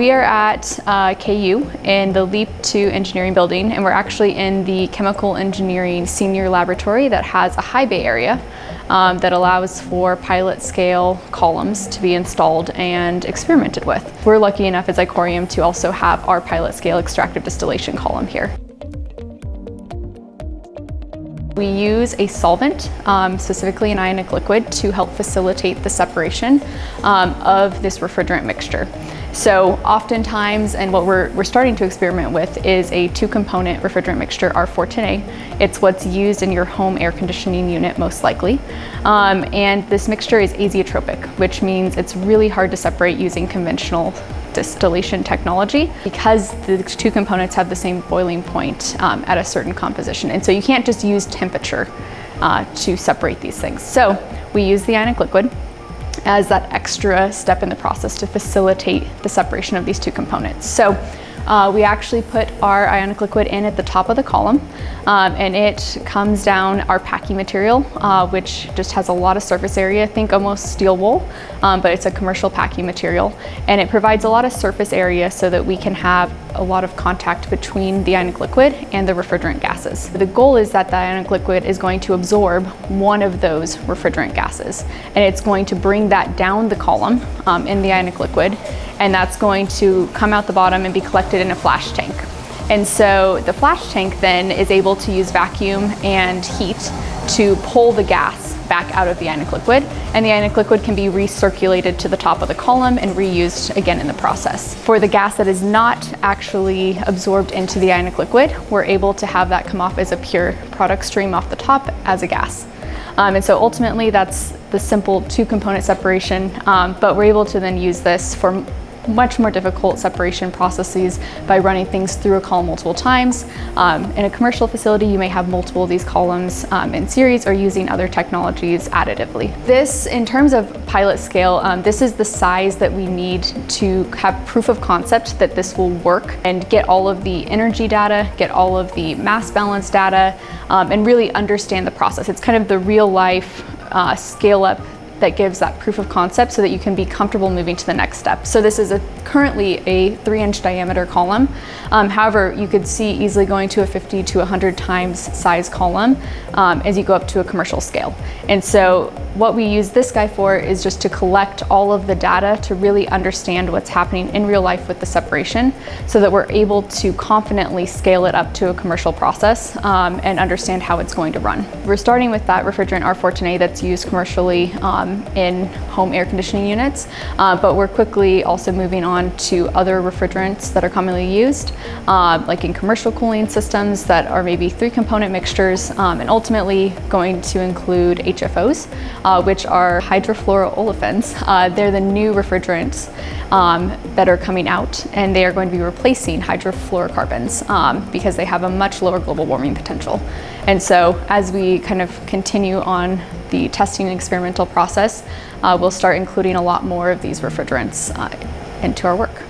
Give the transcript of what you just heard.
We are at KU in the Leap 2 engineering building, and we're actually in the chemical engineering senior laboratory that has a high bay area that allows for pilot scale columns to be installed and experimented with. We're lucky enough as Icorium to also have our pilot scale extractive distillation column here. We use a solvent, specifically an ionic liquid, to help facilitate the separation of this refrigerant mixture. So oftentimes, and what we're starting to experiment with, is a 2-component refrigerant mixture, R410A. It's what's used in your home air conditioning unit most likely. And this mixture is azeotropic, which means it's really hard to separate using conventional distillation technology because the 2 components have the same boiling point at a certain composition. And so you can't just use temperature to separate these things. So we use the ionic liquid as that extra step in the process to facilitate the separation of these 2 components. So we actually put our ionic liquid in at the top of the column, and it comes down our packing material, which just has a lot of surface area, think almost steel wool, but it's a commercial packing material, and it provides a lot of surface area so that we can have a lot of contact between the ionic liquid and the refrigerant gases. The goal is that the ionic liquid is going to absorb one of those refrigerant gases, and it's going to bring that down the column in the ionic liquid, and that's going to come out the bottom and be collected in a flash tank. And so the flash tank then is able to use vacuum and heat to pull the gas back out of the ionic liquid, and the ionic liquid can be recirculated to the top of the column and reused again in the process. For the gas that is not actually absorbed into the ionic liquid, we're able to have that come off as a pure product stream off the top as a gas. And so ultimately that's the simple 2-component separation, but we're able to then use this for much more difficult separation processes by running things through a column multiple times. In a commercial facility, you may have multiple of these columns in series or using other technologies additively. This, in terms of pilot scale, this is the size that we need to have proof of concept that this will work and get all of the energy data, get all of the mass balance data, and really understand the process. It's kind of the real life scale up that gives that proof of concept so that you can be comfortable moving to the next step. So this is currently a 3-inch diameter column. However, you could see easily going to a 50 to 100 times size column as you go up to a commercial scale. And so what we use this guy for is just to collect all of the data to really understand what's happening in real life with the separation so that we're able to confidently scale it up to a commercial process and understand how it's going to run. We're starting with that refrigerant R410A that's used commercially in home air conditioning units, but we're quickly also moving on to other refrigerants that are commonly used, like in commercial cooling systems that are maybe 3-component mixtures, and ultimately going to include HFOs, which are hydrofluoroolefins. They're the new refrigerants that are coming out, and they are going to be replacing hydrofluorocarbons because they have a much lower global warming potential. And so as we kind of continue on the testing and experimental process, we'll start including a lot more of these refrigerants into our work.